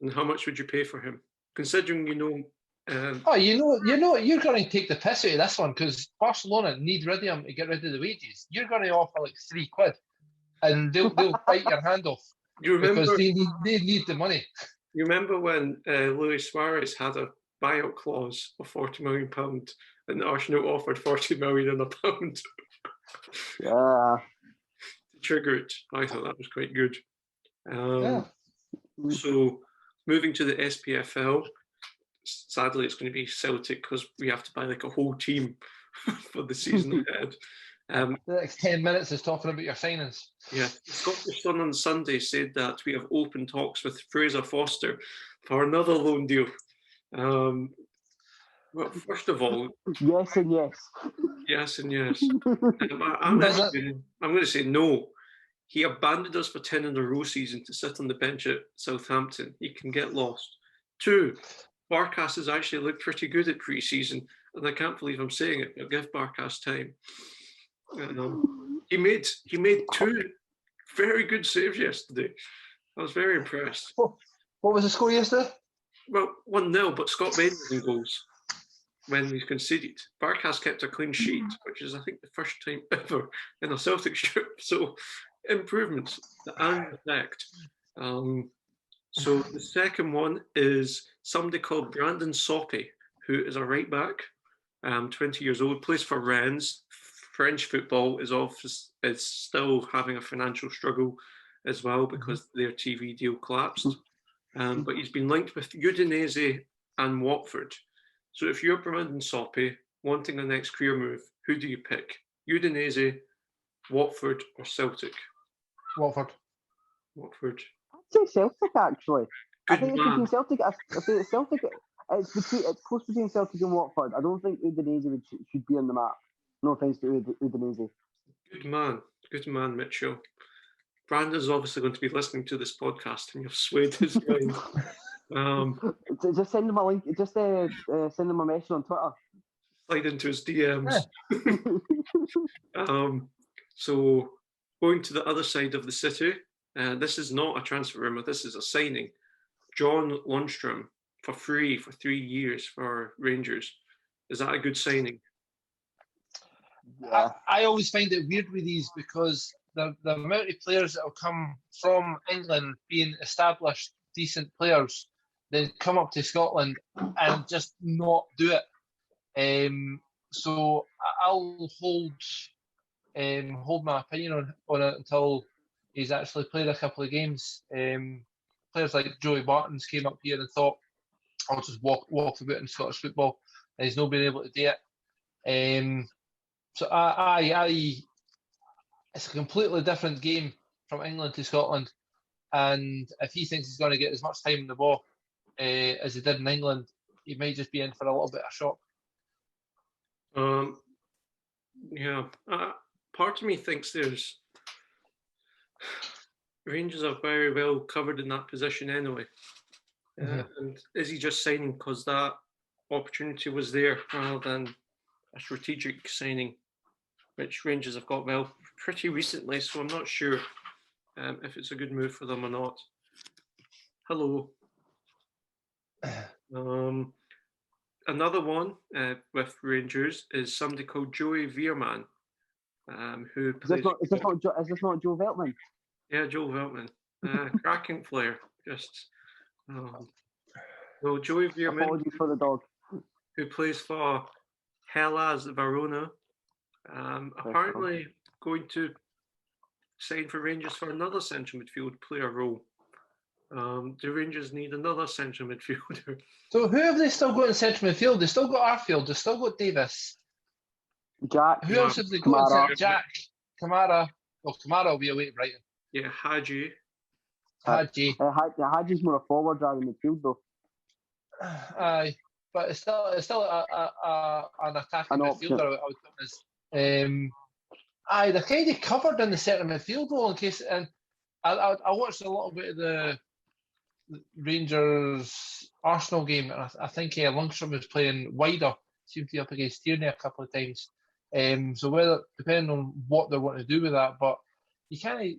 And how much would you pay for him? Considering you're going to take the piss out of this one because Barcelona need rid of him to get rid of the wages. You're going to offer like £3. and they'll bite your hand off You remember? because they need the money. You remember when Luis Suarez had a buyout clause of £40 million, and Arsenal offered £40 million £1 Yeah. to trigger it? I thought that was quite good. Yeah. So, moving to the SPFL, sadly it's going to be Celtic because we have to buy like a whole team for the season ahead. The next 10 minutes is talking about your signings. Yeah, the Scottish Sun on Sunday said that we have open talks with Fraser Foster for another loan deal. Well, first of all, yes and yes. yes and yes. I'm going to say no. He abandoned us for 10 in a row season to sit on the bench at Southampton. He can get lost. 2, Barkas has actually looked pretty good at pre-season, and I can't believe I'm saying it. I'll give Barkas time. He made 2 very good saves yesterday. I was very impressed. What was the score yesterday? Well, 1-0, but Scott Bain was in goals when we conceded. Barkas kept a clean sheet, which is, I think, the first time ever in a Celtic strip. So, improvements and respect. So, the second one is somebody called Brandon Soppy, who is a right back, 20 years old, plays for Rennes. French football is still having a financial struggle as well because their TV deal collapsed. But he's been linked with Udinese and Watford. So if you're Brandon Soppy wanting a next career move, who do you pick? Udinese, Watford, or Celtic? Watford. I'd say Celtic, actually. Good I think it's man. between Celtic. I say it's Celtic. It's close between Celtic and Watford. I don't think Udinese should be on the map. No offense to Udinese. Good man, Mitchell. Brandon's obviously going to be listening to this podcast, and you've swayed his mind. Just send him a link. Just send him a message on Twitter. Slide into his DMs. So going to the other side of the city, this is not a transfer rumor. This is a signing. John Lundstrom for free for 3 years for Rangers. Is that a good signing? Yeah. I always find it weird with these because the amount of players that will come from England being established, decent players, then come up to Scotland and just not do it. So I'll hold my opinion on it until he's actually played a couple of games. Players like Joey Barton's came up here and thought, I'll just walk about in Scottish football, and he's not been able to do it. So it's a completely different game from England to Scotland, and if he thinks he's going to get as much time in the ball as he did in England, he might just be in for a little bit of shock. Yeah, part of me thinks Rangers are very well covered in that position anyway. And is he just signing because that opportunity was there rather than a strategic signing, which Rangers have got well pretty recently, so I'm not sure if it's a good move for them or not. Hello. Another one with Rangers is somebody called Joey Veerman, who plays. Is this not Joe Veltman? Yeah, Joe Veltman, cracking player. So Joey Veerman. Apologies for the dog. Who plays for Hellas Verona, apparently going to sign for Rangers for another central midfield player role. Do Rangers need another central midfielder? So who have they still got in central midfield? They still got Arfield, they still got Davis. Jack. Who else have they got? Jack, Kamara. Well, Kamara will be away to Brighton. Yeah, Hadji. Hadji's more a forward rather than midfield, though. Aye, but it's still an attacking midfielder. I would put this. They're kind of covered in the centre midfield role in case. And I watched a little bit of the Rangers Arsenal game, and I think Lundstrom was playing wider. Seemed to be up against Tierney a couple of times. So whether depending on what they want to do with that, but you can't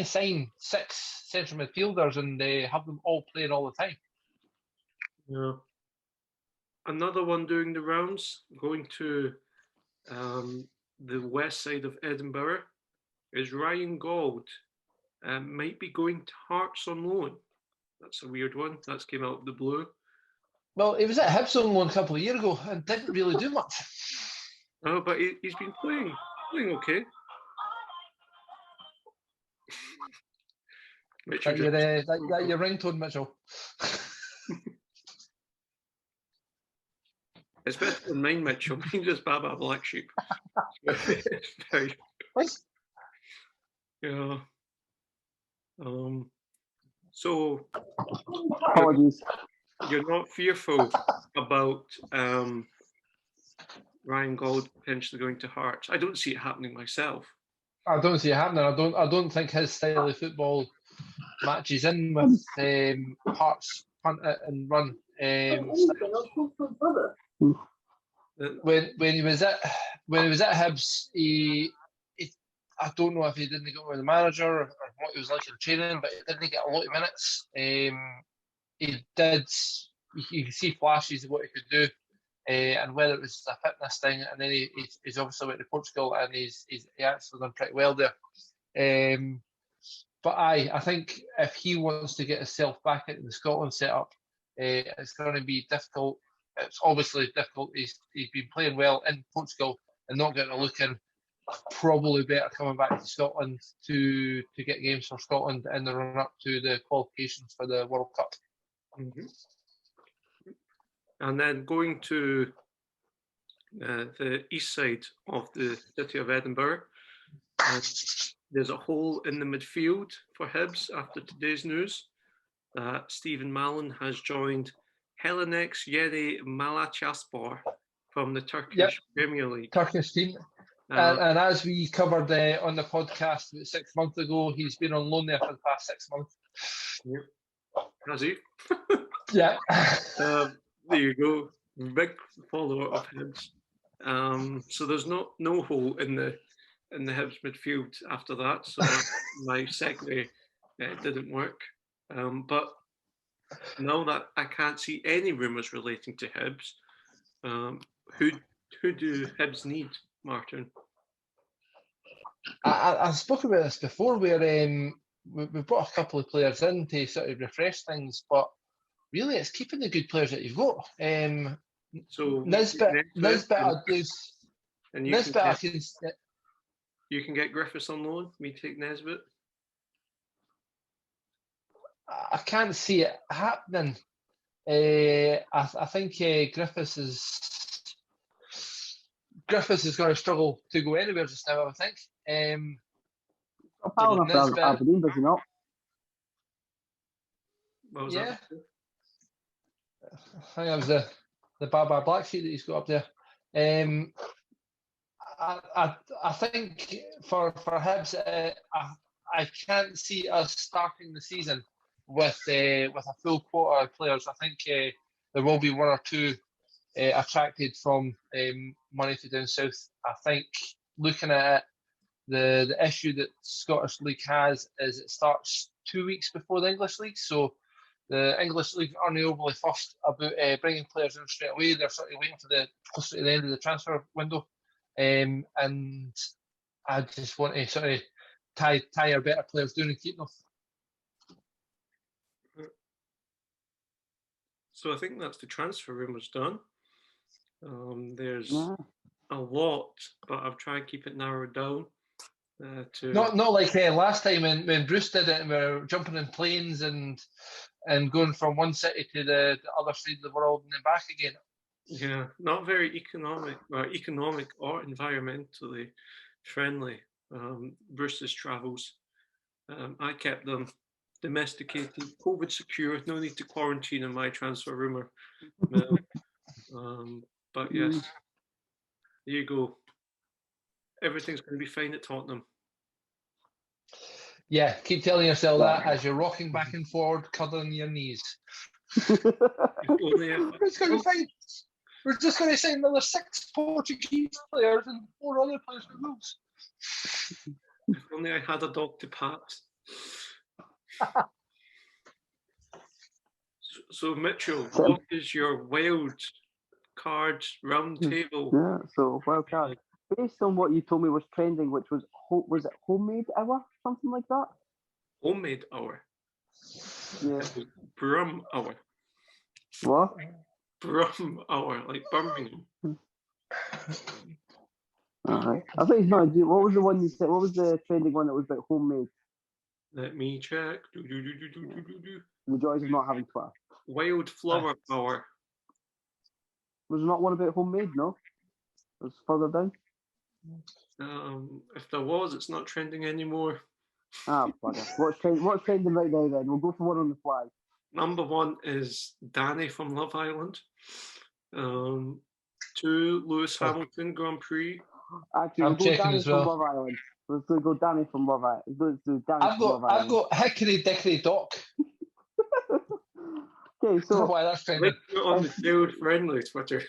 sign 6 central midfielders and have them all playing all the time. Yeah. Another one doing the rounds, going to the west side of Edinburgh. is Ryan Gauld might be going to Hearts on loan. That's a weird one. That's came out of the blue. Well, he was at Hibs on loan a couple of years ago and didn't really do much. Oh, but he's been playing okay. Mitchell, That your ringtone, Mitchell. it's better than mine, Mitchell. Mine just Baba Black Sheep. Very, What? yeah. So Apologies. you're not fearful about Ryan Gauld potentially going to Hearts? I don't see it happening myself. I don't see it happening. I don't think his style of football matches in with Hearts punt it and run. When he was at Hibs, I don't know if he didn't get with the manager or what he was like in training, but he didn't get a lot of minutes. He did. You could see flashes of what he could do, and whether it was a fitness thing, and then he's obviously went to Portugal and he actually done pretty well there. But I think if he wants to get himself back into the Scotland setup, it's going to be difficult. It's obviously difficult. He's been playing well in Portugal and not getting a look in. Probably better coming back to Scotland to get games for Scotland in the run up to the qualifications for the World Cup. Mm-hmm. And then going to the east side of the city of Edinburgh, there's a hole in the midfield for Hibs after today's news. Stephen Mallon has joined Helenex Yeni Malatyaspor from the Turkish Premier League. Turkish team. And as we covered on the podcast about 6 months ago, he's been on loan there for the past 6 months. Yep. Has he? Yeah. There you go. Big follower of Hibs. So there's no hole in the Hibs midfield after that. So my segue didn't work. But now that I can't see any rumours relating to Hibs, who do Hibs need, Martin? I've spoken about this before, where we've brought a couple of players in to sort of refresh things, but really it's keeping the good players that you've got. So Nisbet I do. And Nisbet you can get Griffiths on loan. Me take Nisbet. I can't see it happening. I think Griffiths is going to struggle to go anywhere just now, I think. Power enough for Aberdeen, does he not? What was Yeah. that? I think that was the Baba Black Sheep that he's got up there. I think for Hibs, I can't see us starting the season with a full quota of players. I think there will be one or two attracted from money to down south. I think looking at it, the issue that Scottish League has is it starts 2 weeks before the English League. So the English League aren't overly fussed about bringing players in straight away. They're sort of waiting for closer to the end of the transfer window. And I just want to sort of tie our better players down and keep them. So I think that's the transfer rumours done. There's a lot, but I've tried to keep it narrowed down. Not like last time when Bruce did it and we were jumping in planes and going from one city to the other side of the world and then back again. Yeah, not very economic or environmentally friendly. Bruce's travels. I kept them domesticated, COVID secure, no need to quarantine in my transfer rumour. But yes, there you go. Everything's going to be fine at Tottenham. Yeah, keep telling yourself that as you're rocking back and forward, cuddling your knees. It's going to be fine. We're just going to sign another 6 Portuguese players and 4 other players for Wolves. If only I had a dog to pat. So Mitchell, what is your wild card round table? Yeah, so wild card. based on what you told me was trending, which was it homemade hour, something like that? Homemade hour. Yeah. Brum hour. What? Brum hour, like Birmingham. Alright. I think no. What was the one you said? What was the trending one that was like homemade? Let me check. The joys of not having Twitter. Wildflower hour. Was there not one about homemade? No. It was further down. If there was, it's not trending anymore. Ah, bugger. What's trending right now then? We'll go for one on the fly. Number 1 is Danny from Love Island. 2, Lewis Hamilton Grand Prix. Actually, we'll go Danny from Love Island. Let's go Danny from Love Island. Let's do Danny from Love Island. I've got Hickory Dickory Dock. Okay, so why that's trending. On the child friendly Twitter.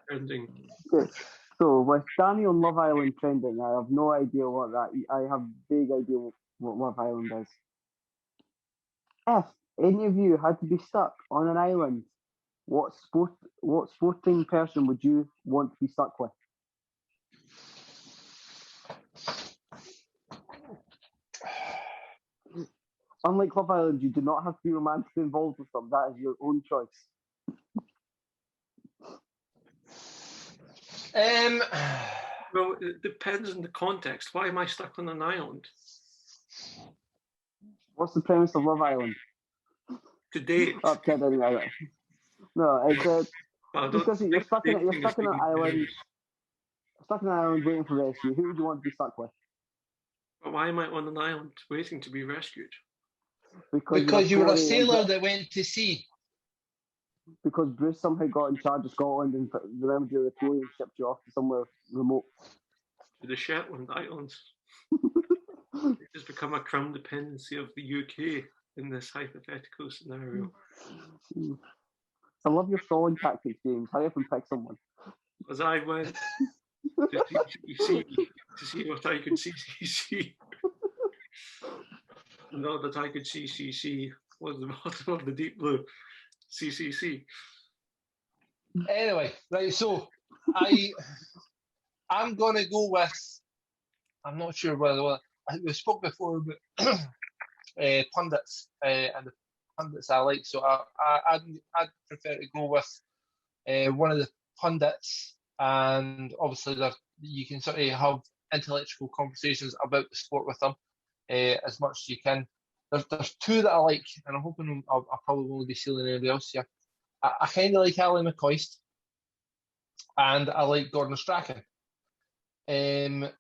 Trending. Okay. So with Danny on Love Island trending, I have no idea what that. I have vague idea what Love Island is. If any of you had to be stuck on an island, what sporting person would you want to be stuck with? Unlike Love Island, you do not have to be romantically involved with them. That is your own choice. Well, it depends on the context. Why am I stuck on an island? What's the premise of Love Island? Today. Oh, kidding. No, it's because you're stuck in an island. Stuck in an island waiting for rescue. Who would you want to be stuck with? But why am I on an island waiting to be rescued? Because you were a sailor that went to sea. Because Bruce somehow got in charge of Scotland and remembered your Victoria and shipped you off to somewhere remote. To the Shetland Islands. It has become a crown dependency of the UK in this hypothetical scenario. I love your stalling tactics, James. Hurry up and pick someone. As I went to see what I could see. Not that I could see was the bottom of the deep blue. CCC. Anyway, right, so I'm gonna go with, I'm not sure whether we spoke before about pundits and the pundits I like, so I'd prefer to go with one of the pundits, and obviously you can sort of have intellectual conversations about the sport with them as much as you can. There's 2 that I like, and I'm hoping I'll probably won't be stealing anybody else here. I kind of like Ali McCoist, and I like Gordon Strachan. I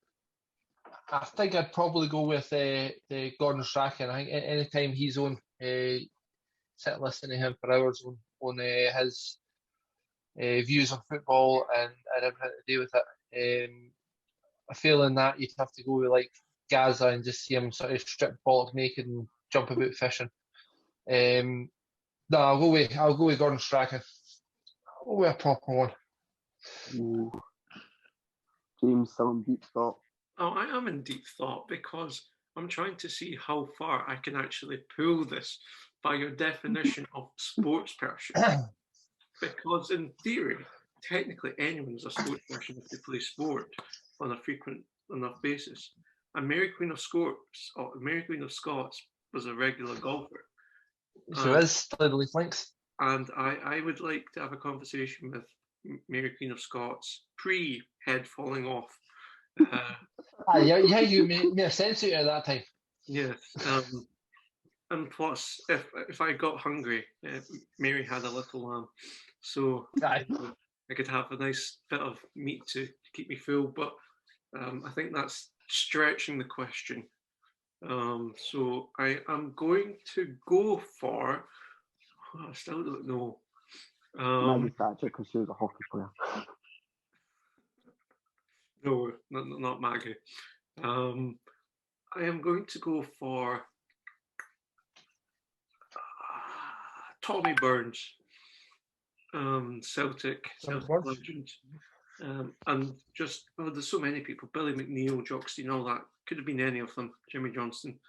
think I'd probably go with the Gordon Strachan. I think anytime he's on, sit and listen to him for hours on his views on football and everything to do with it. A feeling that you'd have to go with like Gaza and just see him sort of strip bollock naked and jump about fishing. No, I'll go with Gordon Strachan. I'll go with a proper one. Ooh. James, some deep thought. Oh, I am in deep thought because I'm trying to see how far I can actually pull this by your definition of sports person. Because in theory, technically anyone's a sports person if they play sport on a frequent enough basis. And Mary Queen of Scots was a regular golfer. So is Leaf Links. And I would like to have a conversation with Mary Queen of Scots pre-head falling off. You made a sense out of that time. Yes. And plus, if I got hungry, Mary had a little lamb. So I could have a nice bit of meat to keep me full. But I think that's stretching the question. So I am going to go for. I still don't know. Maggie Thatcher, because she was a hockey player. No, not Maggie. I am going to go for Tommy Burns, Celtic legend. And just, there's so many people. Billy McNeil, Jockstein, all that. Could have been any of them. Jimmy Johnston.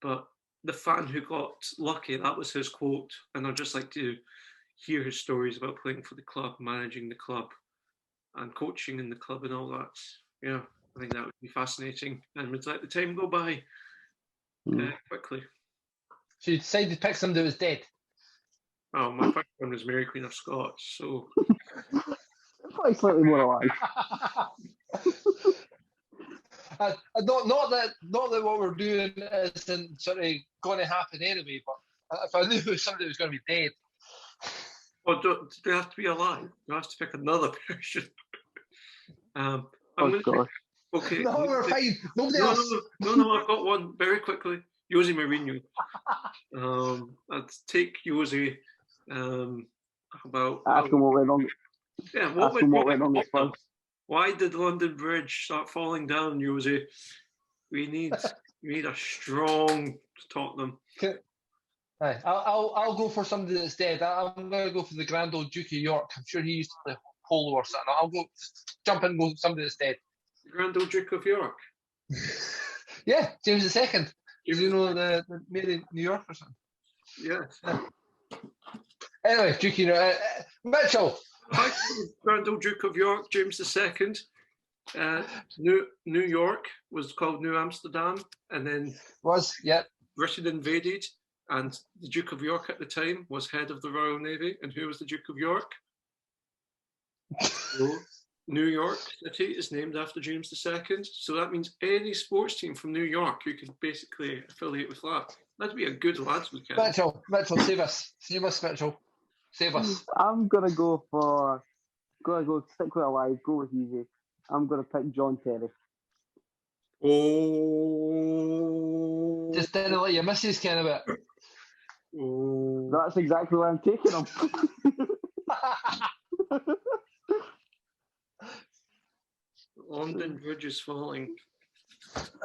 But the fan who got lucky, that was his quote. And I'd just like to hear his stories about playing for the club, managing the club, and coaching in the club and all that. Yeah, I think that would be fascinating and would let the time go by quickly. So you decided to pick somebody that was dead. Well, my first one was Mary Queen of Scots, so Probably slightly more alive. Not that what we're doing isn't sort of going to happen anyway, but if I knew somebody was going to be dead. Oh, do they have to be alive? Do I have to pick another person? I'm going to pick. Okay. No, we're fine. Nobody else. No, I've got one very quickly. Jose Mourinho. I'd take Jose. Ask him what went wrong. Yeah, what went wrong at Spurs. Why did London Bridge start falling down, Jose? We need a strong Tottenham. Okay. Right. I'll go for somebody that's dead. I'm going to go for the Grand Old Duke of York. I'm sure he used to play polo or something. I'll go jump in and go for somebody that's dead. The Grand Old Duke of York? Yeah, James II. You know the made in New York or something? Yes. Anyway, Duke, Mitchell. Grand Old Duke of York, James II. New York was called New Amsterdam, and then Britain invaded, and the Duke of York at the time was head of the Royal Navy. And who was the Duke of York? So, New York City is named after James II. So that means any sports team from New York you could basically affiliate with that. That'd be a good lads weekend. Mitchell, save us, Mitchell, save us. I'm gonna go stick with alive, go with easy. I'm gonna pick John Terry. Oh, just didn't let your missus ken about it. Oh, that's exactly why I'm taking him. London Bridge is falling.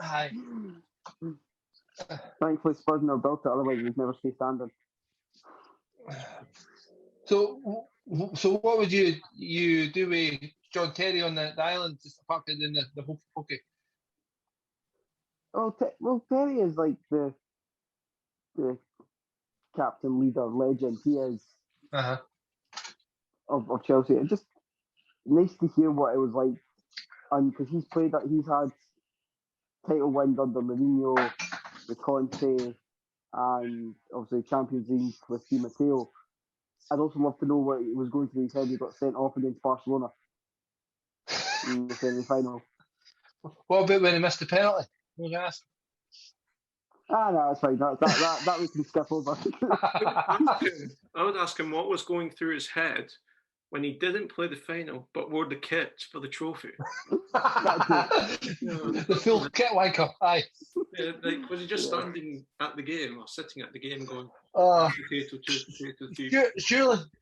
Aye. Thankfully, Spurs never built it, otherwise we'd never stay standing. So what would you do with John Terry on the island, just apart from doing the hokey pokey? Well, Terry is like the captain, leader, legend. He is of Chelsea. It's just nice to hear what it was like, and because he's had title wins under Mourinho, with Conte, and obviously Champions League with Di Matteo. I'd also love to know what was going through his head. He got sent off against Barcelona in the semi-final. What about when he missed the penalty? No, that's fine. That we can skip over. I would ask him what was going through his head when he didn't play the final but wore the kit for the trophy. The full kit wanker. Aye. Yeah, was he just standing at the game or sitting at the game going, potato two?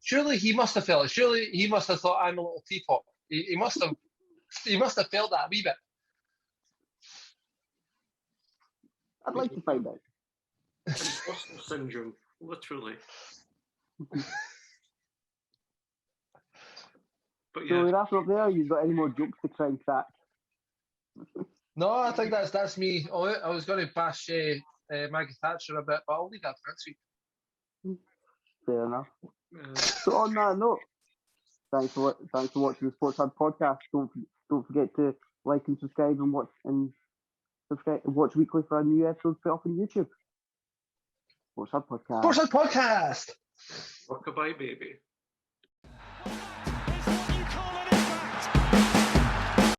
Surely he must have felt it. Surely he must have thought, I'm a little teapot. He must have felt that a wee bit. I'd like to find out. Imposter syndrome, literally. But yeah. So we're after up there. You've got any more jokes to try and crack? No, I think that's me. I was going to bash Maggie Thatcher a bit, but I'll leave that for next week. Fair enough. So on that note, thanks for watching the Sports Hub podcast. Don't forget to like and subscribe and watch weekly for our new episodes put up on YouTube. Sports Hub podcast. Sports Hub podcast. Rockabye baby.